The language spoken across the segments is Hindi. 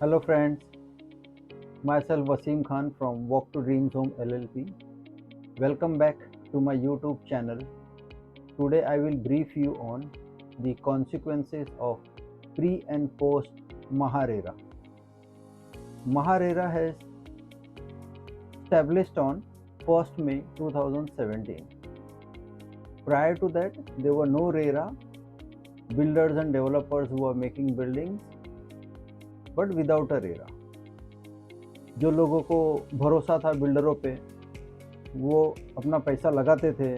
Hello friends, myself Wasim Khan from Walk to Dreams Home LLP. Welcome back to my YouTube channel. Today I will brief you on the consequences of pre and post Maharera. Maharera has established on 1st May 2017. Prior to that, there were no RERA, builders and developers who were making buildings, but without a RERA. जो लोगों को भरोसा था बिल्डरों पे, वो अपना पैसा लगाते थे,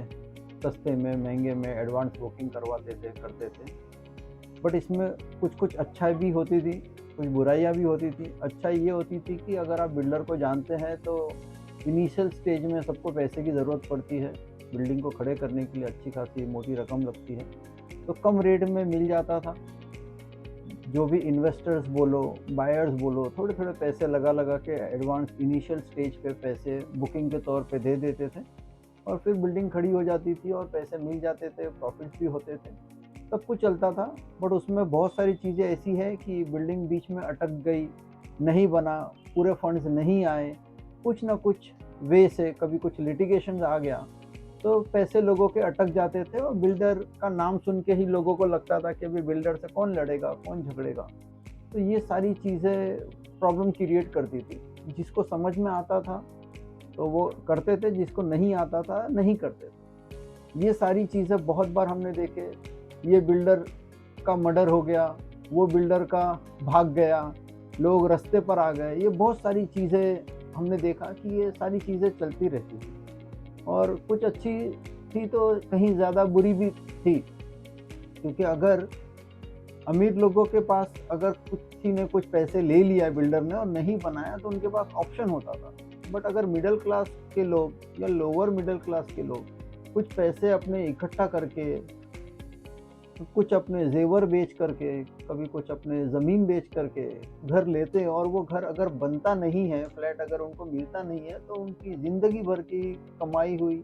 सस्ते में महंगे में एडवांस बुकिंग करवाते थे, करते थे। बट इसमें कुछ कुछ अच्छा भी होती थी, कुछ बुराइयाँ भी होती थी। अच्छा ये होती थी कि अगर आप बिल्डर को जानते हैं तो इनिशियल स्टेज में सबको पैसे की ज़रूरत पड़ती है, बिल्डिंग को खड़े करने के लिए अच्छी खासी मोटी रकम लगती है, तो कम रेट में मिल जाता था। जो भी इन्वेस्टर्स बोलो, बायर्स बोलो, थोड़े थोड़े पैसे लगा के एडवांस इनिशियल स्टेज पे पैसे बुकिंग के तौर पे दे देते थे और फिर बिल्डिंग खड़ी हो जाती थी और पैसे मिल जाते थे, प्रॉफिट्स भी होते थे, सब कुछ चलता था। बट उसमें बहुत सारी चीज़ें ऐसी है कि बिल्डिंग बीच में अटक गई, नहीं बना, पूरे फंड्स नहीं आए, कुछ ना कुछ वे से कभी कुछ लिटिगेशन आ गया तो पैसे लोगों के अटक जाते थे और बिल्डर का नाम सुन के ही लोगों को लगता था कि अभी बिल्डर से कौन लड़ेगा, कौन झगड़ेगा। तो ये सारी चीज़ें प्रॉब्लम क्रिएट करती थी। जिसको समझ में आता था तो वो करते थे, जिसको नहीं आता था नहीं करते थे। ये सारी चीज़ें बहुत बार हमने देखे। ये बिल्डर का मर्डर हो गया, वो बिल्डर का भाग गया, लोग रास्ते पर आ गए। ये बहुत सारी चीज़ें हमने देखा कि ये सारी चीज़ें चलती रहती थी और कुछ अच्छी थी तो कहीं ज़्यादा बुरी भी थी, क्योंकि अगर अमीर लोगों के पास अगर किसी ने कुछ पैसे ले लिया बिल्डर ने और नहीं बनाया तो उनके पास ऑप्शन होता था। बट अगर मिडिल क्लास के लोग या लोअर मिडिल क्लास के लोग कुछ पैसे अपने इकट्ठा करके, कुछ अपने जेवर बेच करके, कभी कुछ अपने ज़मीन बेच करके घर लेते हैं और वो घर अगर बनता नहीं है, फ्लैट अगर उनको मिलता नहीं है, तो उनकी ज़िंदगी भर की कमाई हुई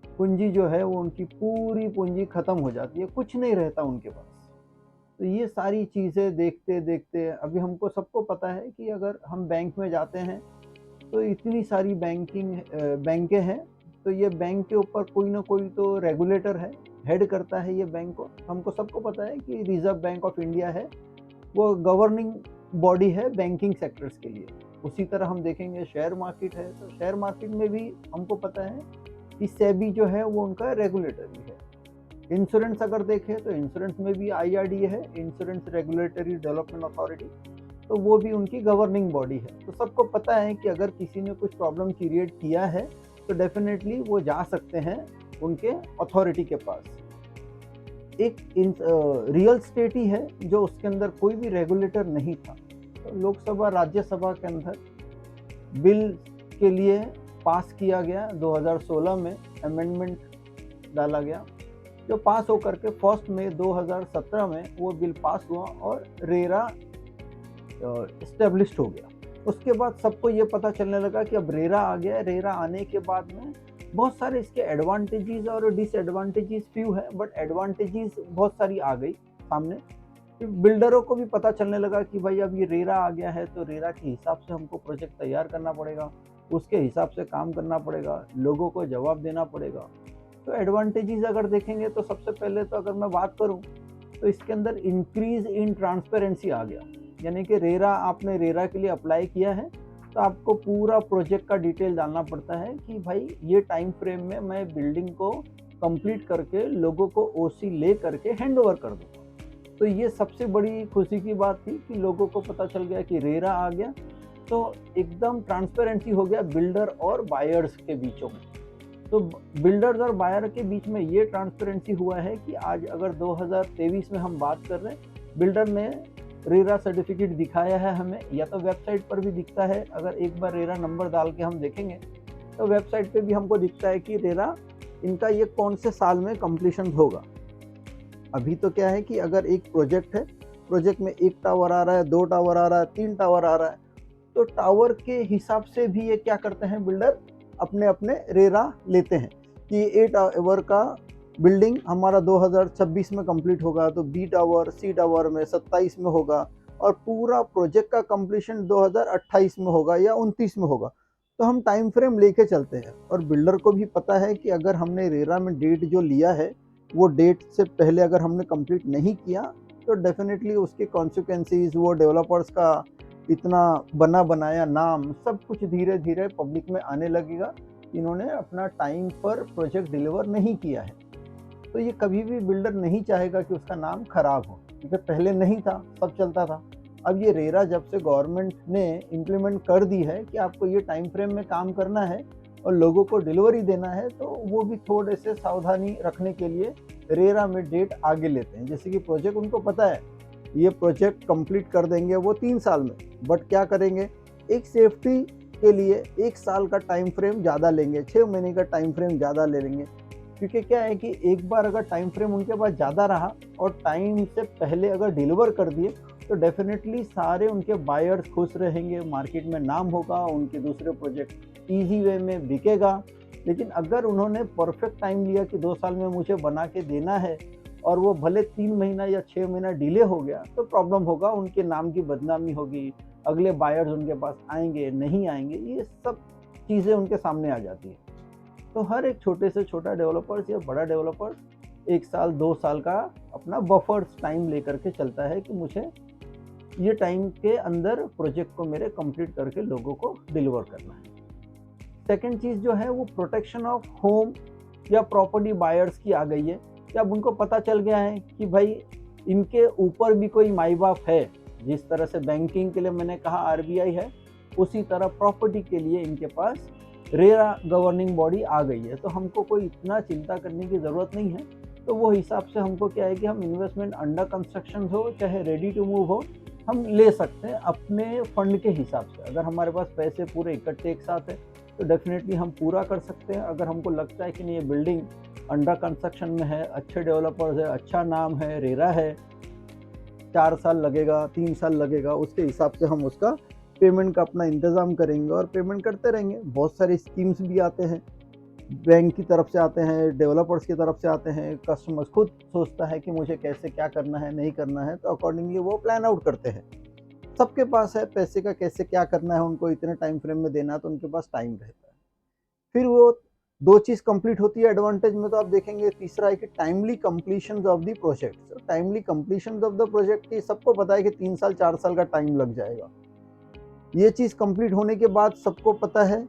पूंजी जो है वो उनकी पूरी पूंजी ख़त्म हो जाती है, कुछ नहीं रहता उनके पास। तो ये सारी चीज़ें देखते देखते अभी हमको सबको पता है कि अगर हम बैंक में जाते हैं तो इतनी सारी बैंकें हैं, तो ये बैंक के ऊपर कोई ना कोई तो रेगुलेटर है, हेड करता है ये बैंक को। हमको सबको पता है कि रिजर्व बैंक ऑफ इंडिया है, वो गवर्निंग बॉडी है बैंकिंग सेक्टर्स के लिए। उसी तरह हम देखेंगे शेयर मार्केट है, तो शेयर मार्केट में भी हमको पता है कि सेबी जो है वो उनका रेगुलेटर भी है। इंश्योरेंस अगर देखें तो इंश्योरेंस में भी IRDA है, इंश्योरेंस रेगुलेटरी डेवलपमेंट अथॉरिटी, तो वो भी उनकी गवर्निंग बॉडी है। तो सबको पता है कि अगर किसी ने कुछ प्रॉब्लम क्रिएट किया है तो डेफिनेटली वो जा सकते हैं उनके अथॉरिटी के पास। एक रियल स्टेट ही है जो उसके अंदर कोई भी रेगुलेटर नहीं था। तो लोकसभा राज्यसभा के अंदर बिल के लिए पास किया गया 2016 में, अमेंडमेंट डाला गया, जो पास होकर के 1 मई 2017 में वो बिल पास हुआ और रेरा इस्टेब्लिश्ड हो गया। उसके बाद सबको ये पता चलने लगा कि अब रेरा आ गया है। रेरा आने के बाद में बहुत सारे इसके एडवांटेजेस और डिसएडवांटेजेस फ्यू है, बट एडवांटेजेस बहुत सारी आ गई सामने। बिल्डरों को भी पता चलने लगा कि भाई अब ये रेरा आ गया है तो रेरा के हिसाब से हमको प्रोजेक्ट तैयार करना पड़ेगा, उसके हिसाब से काम करना पड़ेगा, लोगों को जवाब देना पड़ेगा। तो एडवांटेजेस अगर देखेंगे तो सबसे पहले तो अगर मैं बात करूं तो इसके अंदर इंक्रीज इन ट्रांसपेरेंसी आ गया। यानी कि आपने रेरा के लिए अप्लाई किया है तो आपको पूरा प्रोजेक्ट का डिटेल डालना पड़ता है कि भाई ये टाइम फ्रेम में मैं बिल्डिंग को कंप्लीट करके लोगों को OC ले करके हैंड ओवर कर दूँगा। तो ये सबसे बड़ी खुशी की बात थी कि लोगों को पता चल गया कि रेरा आ गया, तो एकदम ट्रांसपेरेंसी हो गया बिल्डर और बायर्स के बीचों में। तो बिल्डर्स और बायर के बीच में ये ट्रांसपेरेंसी हुआ है कि आज अगर 2023 में हम बात कर रहे हैं, बिल्डर ने रेरा सर्टिफिकेट दिखाया है हमें, या तो वेबसाइट पर भी दिखता है। अगर एक बार रेरा नंबर डाल के हम देखेंगे तो वेबसाइट पे भी हमको दिखता है कि रेरा इनका ये कौन से साल में कंप्लीशन होगा। अभी तो क्या है कि अगर एक प्रोजेक्ट है, प्रोजेक्ट में 1 टावर आ रहा है, 2 टावर आ रहा है, 3 टावर आ रहा है, तो टावर के हिसाब से भी ये क्या करते हैं बिल्डर अपने अपने रेरा लेते हैं कि ए टावर का बिल्डिंग हमारा 2026 में कंप्लीट होगा तो बी टावर सी टावर में 27 में होगा और पूरा प्रोजेक्ट का कंप्लीशन 2028 में होगा या 29 में होगा, तो हम टाइम फ्रेम लेके चलते हैं। और बिल्डर को भी पता है कि अगर हमने रेरा में डेट जो लिया है वो डेट से पहले अगर हमने कंप्लीट नहीं किया तो डेफिनेटली उसके कॉन्सिक्वेंसेस, वो डेवलपर्स का इतना बना बनाया नाम सब कुछ धीरे धीरे पब्लिक में आने लगेगा। इन्होंने अपना टाइम पर प्रोजेक्ट डिलीवर नहीं किया है। तो ये कभी भी बिल्डर नहीं चाहेगा कि उसका नाम खराब हो, क्योंकि पहले नहीं था, सब चलता था। अब ये रेरा जब से गवर्नमेंट ने इम्प्लीमेंट कर दी है कि आपको ये टाइम फ्रेम में काम करना है और लोगों को डिलीवरी देना है, तो वो भी थोड़े से सावधानी रखने के लिए रेरा में डेट आगे लेते हैं। जैसे कि प्रोजेक्ट उनको पता है ये प्रोजेक्ट कंप्लीट कर देंगे वो 3 साल में, बट क्या करेंगे, एक सेफ्टी के लिए 1 साल का टाइम फ्रेम ज़्यादा लेंगे, 6 महीने का टाइम फ्रेम ज़्यादा ले लेंगे। क्योंकि क्या है कि एक बार अगर टाइम फ्रेम उनके पास ज़्यादा रहा और टाइम से पहले अगर डिलीवर कर दिए तो डेफिनेटली सारे उनके बायर्स खुश रहेंगे, मार्केट में नाम होगा, उनके दूसरे प्रोजेक्ट ईजी वे में बिकेगा। लेकिन अगर उन्होंने परफेक्ट टाइम लिया कि 2 साल में मुझे बना के देना है और वो भले 3 महीना या 6 महीना डिले हो गया तो प्रॉब्लम होगा, उनके नाम की बदनामी होगी, अगले बायर्स उनके पास आएंगे नहीं आएंगे, ये सब चीज़ें उनके सामने आ जाती है। तो हर एक छोटे से छोटा डेवलपर्स या बड़ा डेवलपर्स 1 साल 2 साल का अपना बफर्स टाइम लेकर के चलता है कि मुझे ये टाइम के अंदर प्रोजेक्ट को मेरे कंप्लीट करके लोगों को डिलीवर करना है। सेकंड चीज़ जो है वो प्रोटेक्शन ऑफ होम या प्रॉपर्टी बायर्स की आ गई है कि अब उनको पता चल गया है कि भाई इनके ऊपर भी कोई माई बाप है। जिस तरह से बैंकिंग के लिए मैंने कहा आरबीआई है, उसी तरह प्रॉपर्टी के लिए इनके पास रेरा गवर्निंग बॉडी आ गई है। तो हमको कोई इतना चिंता करने की ज़रूरत नहीं है। तो वो हिसाब से हमको क्या है कि हम इन्वेस्टमेंट अंडर कंस्ट्रक्शन हो चाहे रेडी टू मूव हो, हम ले सकते हैं अपने फंड के हिसाब से। अगर हमारे पास पैसे पूरे इकट्ठे एक साथ है तो डेफिनेटली हम पूरा कर सकते हैं। अगर हमको लगता है कि नहीं ये बिल्डिंग अंडर कंस्ट्रक्शन में है, अच्छे डेवलपर्स है, अच्छा नाम है, रेरा है, 4 साल लगेगा, 3 साल लगेगा, उसके हिसाब से हम उसका पेमेंट का अपना इंतज़ाम करेंगे और पेमेंट करते रहेंगे। बहुत सारे स्कीम्स भी आते हैं, बैंक की तरफ से आते हैं, डेवलपर्स की तरफ से आते हैं, कस्टमर्स खुद सोचता है कि मुझे कैसे क्या करना है नहीं करना है, तो अकॉर्डिंगली वो प्लान आउट करते हैं। सबके पास है पैसे का कैसे क्या करना है, उनको इतने टाइम फ्रेम में देना है, तो उनके पास टाइम रहता है। फिर वो 2 चीज़ कंप्लीट होती है एडवांटेज में, तो आप देखेंगे तीसरा है कि timely completion of the project. Timely completion of the project की सबको पता है कि 3 साल 4 साल का टाइम लग जाएगा। ये चीज़ कंप्लीट होने के बाद सबको पता है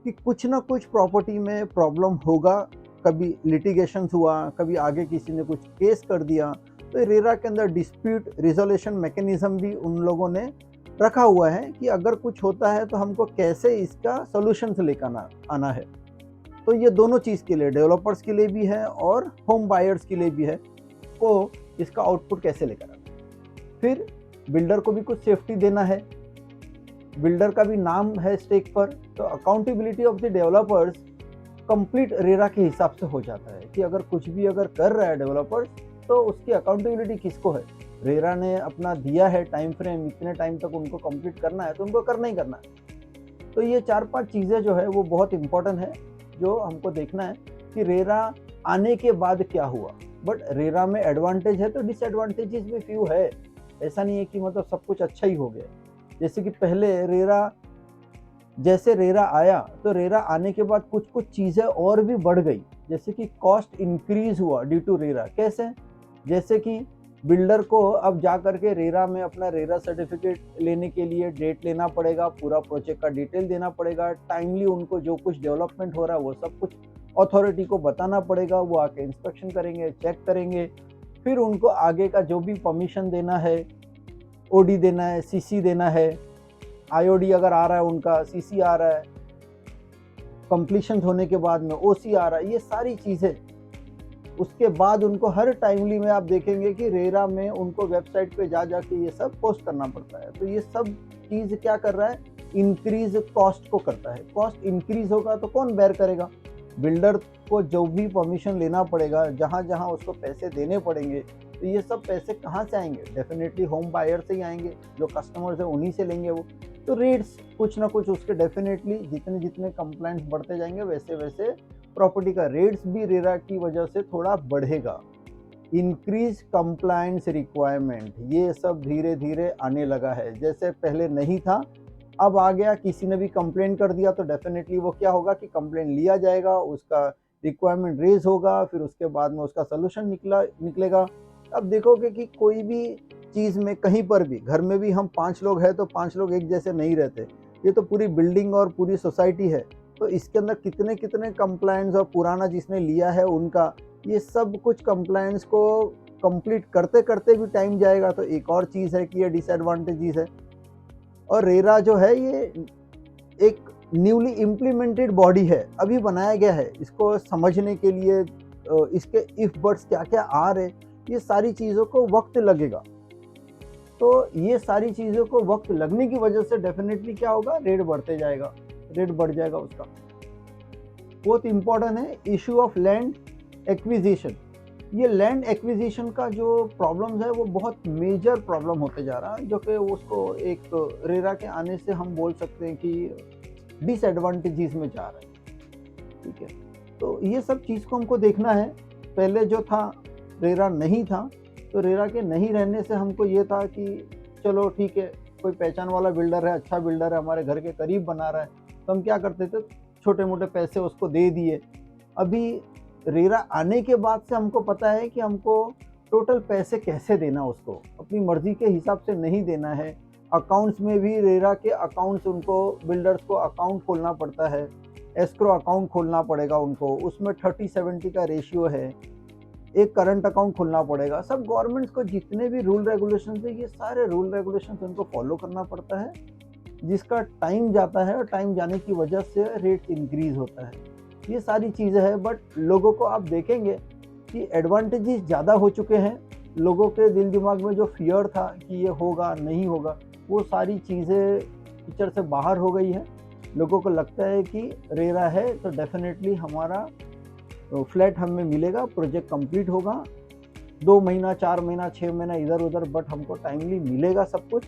कि कुछ ना कुछ प्रॉपर्टी में प्रॉब्लम होगा, कभी लिटिगेशंस हुआ, कभी आगे किसी ने कुछ केस कर दिया, तो रेरा के अंदर डिस्प्यूट रिजोल्यूशन मैकेनिज्म भी उन लोगों ने रखा हुआ है कि अगर कुछ होता है तो हमको कैसे इसका सोल्यूशन लेकर आना है। तो ये दोनों चीज़ के लिए, डेवलपर्स के लिए भी है और होम बायर्स के लिए भी है, को इसका आउटपुट कैसे लेकर आना। फिर बिल्डर को भी कुछ सेफ्टी देना है, बिल्डर का भी नाम है स्टेक पर, तो accountability of the developers complete RERA के हिसाब से हो जाता है कि अगर कुछ भी अगर कर रहा है डेवलपर्स तो उसकी अकाउंटेबिलिटी किसको है। रेरा ने अपना दिया है टाइम फ्रेम, इतने टाइम तक उनको कंप्लीट करना है तो उनको करना ही करना है। तो ये 4-5 चीज़ें जो है वो बहुत इंपॉर्टेंट है, जो हमको देखना है कि रेरा आने के बाद क्या हुआ। बट रेरा में एडवांटेज है तो डिसएडवांटेजेस भी फ्यू है, ऐसा नहीं है कि मतलब सब कुछ अच्छा ही हो गया। जैसे कि पहले जैसे रेरा आया तो रेरा आने के बाद कुछ कुछ चीज़ें और भी बढ़ गई, जैसे कि कॉस्ट इंक्रीज हुआ ड्यू टू रेरा। कैसे? जैसे कि बिल्डर को अब जा करके रेरा में अपना रेरा सर्टिफिकेट लेने के लिए डेट लेना पड़ेगा, पूरा प्रोजेक्ट का डिटेल देना पड़ेगा, टाइमली उनको जो कुछ डेवलपमेंट हो रहा है वो सब कुछ अथॉरिटी को बताना पड़ेगा, वो आके इंस्पेक्शन करेंगे, चेक करेंगे, फिर उनको आगे का जो भी परमिशन देना है, ओडी देना है, सीसी देना है, आईओडी अगर आ रहा है उनका, सीसी आ रहा है, कंप्लीशन होने के बाद में ओसी आ रहा है, ये सारी चीज़ें उसके बाद उनको हर टाइमली में आप देखेंगे कि रेरा में उनको वेबसाइट पे जा जाके ये सब पोस्ट करना पड़ता है। तो ये सब चीज़ क्या कर रहा है, इंक्रीज कॉस्ट को करता है। कॉस्ट इंक्रीज होगा तो कौन बेयर करेगा? बिल्डर को जो भी परमिशन लेना पड़ेगा, जहाँ जहाँ उसको पैसे देने पड़ेंगे, तो ये सब पैसे कहाँ से आएंगे? डेफिनेटली होम बायर से ही आएंगे, जो कस्टमर्स है उन्हीं से लेंगे वो। तो रेट्स कुछ ना कुछ उसके डेफिनेटली जितने जितने कंप्लेंट्स बढ़ते जाएंगे वैसे वैसे प्रॉपर्टी का रेट्स भी रेरा की वजह से थोड़ा बढ़ेगा। इंक्रीज कंप्लायंस रिक्वायरमेंट, ये सब धीरे धीरे आने लगा है। जैसे पहले नहीं था, अब आ गया। किसी ने भी कंप्लेन कर दिया तो डेफिनेटली वो क्या होगा कि कंप्लेन लिया जाएगा, उसका रिक्वायरमेंट रेज होगा, फिर उसके बाद में उसका सोल्यूशन निकलेगा। अब देखोगे कि कोई भी चीज़ में कहीं पर भी, घर में भी हम 5 लोग हैं तो 5 लोग एक जैसे नहीं रहते, ये तो पूरी बिल्डिंग और पूरी सोसाइटी है। तो इसके अंदर कितने कितने कंप्लायंस, और पुराना जिसने लिया है उनका, ये सब कुछ कंप्लायंस को कंप्लीट करते करते भी टाइम जाएगा। तो एक और चीज़ है कि ये डिसएडवांटेजेस है। और रेरा जो है ये एक न्यूली इम्प्लीमेंटेड बॉडी है, अभी बनाया गया है। इसको समझने के लिए इसके इफ बट्स क्या क्या आ रहे, ये सारी चीज़ों को वक्त लगेगा। तो ये सारी चीज़ों को वक्त लगने की वजह से डेफिनेटली क्या होगा, रेट बढ़ते जाएगा, रेट बढ़ जाएगा उसका। बहुत इंपॉर्टेंट है इशू ऑफ लैंड एक्विजिशन। ये लैंड एक्विजिशन का जो प्रॉब्लम है वो बहुत मेजर प्रॉब्लम होते जा रहा है, जो कि उसको एक रेरा के आने से हम बोल सकते हैं कि डिसएडवांटेजेस में जा रहा है। ठीक है, तो ये सब चीज़ को हमको देखना है। पहले जो था रेरा नहीं था, तो रेरा के नहीं रहने से हमको ये था कि चलो ठीक है, कोई पहचान वाला बिल्डर है, अच्छा बिल्डर है, हमारे घर के करीब बना रहा है, तो हम क्या करते थे, छोटे मोटे पैसे उसको दे दिए। अभी रेरा आने के बाद से हमको पता है कि हमको टोटल पैसे कैसे देना, उसको अपनी मर्जी के हिसाब से नहीं देना है। अकाउंट्स में भी रेरा के अकाउंट्स, उनको बिल्डर्स को अकाउंट खोलना पड़ता है, एस्क्रो अकाउंट खोलना पड़ेगा उनको, उसमें 30-70 का रेशियो है, एक करंट अकाउंट खोलना पड़ेगा। सब गवर्नमेंट्स को जितने भी रूल रेगुलेशन है, ये सारे रूल रेगुलेशन उनको फॉलो करना पड़ता है, जिसका टाइम जाता है, और टाइम जाने की वजह से रेट इंक्रीज होता है। ये सारी चीज़ें हैं, बट लोगों को आप देखेंगे कि एडवांटेजेस ज़्यादा हो चुके हैं। लोगों के दिल दिमाग में जो फियर था कि ये होगा नहीं होगा, वो सारी चीज़ें पिक्चर से बाहर हो गई है। लोगों को लगता है कि रेरा है तो डेफिनेटली हमारा फ्लैट हमें मिलेगा, प्रोजेक्ट कंप्लीट होगा, 2 महीना 4 महीना 6 महीना इधर उधर, बट हमको टाइमली मिलेगा सब कुछ।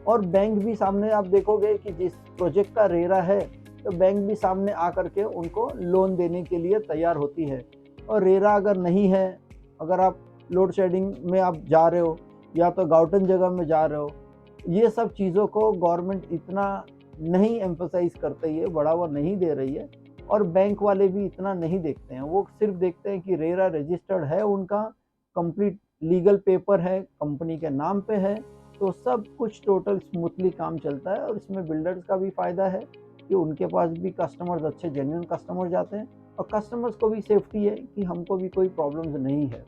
और बैंक भी सामने, आप देखोगे कि जिस प्रोजेक्ट का रेरा है, तो बैंक भी सामने आकर के उनको लोन देने के लिए तैयार होती है। और रेरा अगर नहीं है, अगर आप लोड शेडिंग में आप जा रहे हो, या तो गाउटन जगह में जा रहे हो, ये सब चीज़ों को गवर्नमेंट इतना नहीं एम्फसाइज करते, ये बढ़ावा नहीं दे रही है। और बैंक वाले भी इतना नहीं देखते हैं, वो सिर्फ देखते हैं कि रेरा रजिस्टर्ड है, उनका कंप्लीट लीगल पेपर है, कंपनी के नाम पे है, तो सब कुछ टोटल स्मूथली काम चलता है। और इसमें बिल्डर्स का भी फ़ायदा है कि उनके पास भी कस्टमर्स अच्छे जेन्युइन कस्टमर जाते हैं, और कस्टमर्स को भी सेफ्टी है कि हमको भी कोई प्रॉब्लम्स नहीं है।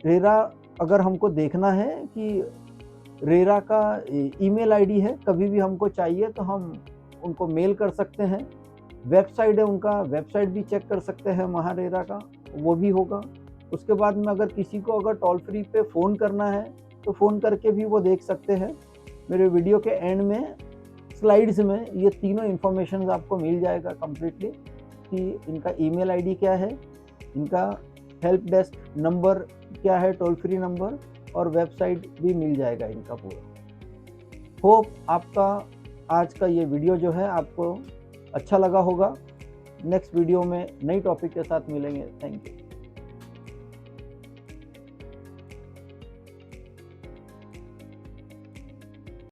रेरा अगर हमको देखना है कि रेरा का ईमेल आईडी है, कभी भी हमको चाहिए तो हम उनको मेल कर सकते हैं। वेबसाइट है उनका, वेबसाइट भी चेक कर सकते हैं महारेरा का, वो भी होगा। उसके बाद में अगर किसी को अगर टोल फ्री पे फ़ोन करना है तो फ़ोन करके भी वो देख सकते हैं। मेरे वीडियो के एंड में स्लाइड्स में ये तीनों इन्फॉर्मेशन आपको मिल जाएगा कम्प्लीटली, कि इनका ईमेल आईडी क्या है, इनका हेल्प डेस्क नंबर क्या है, टोल फ्री नंबर, और वेबसाइट भी मिल जाएगा इनका पूरा। होप आपका आज का ये वीडियो जो है आपको अच्छा लगा होगा। नेक्स्ट वीडियो में नई टॉपिक के साथ मिलेंगे। Thank you.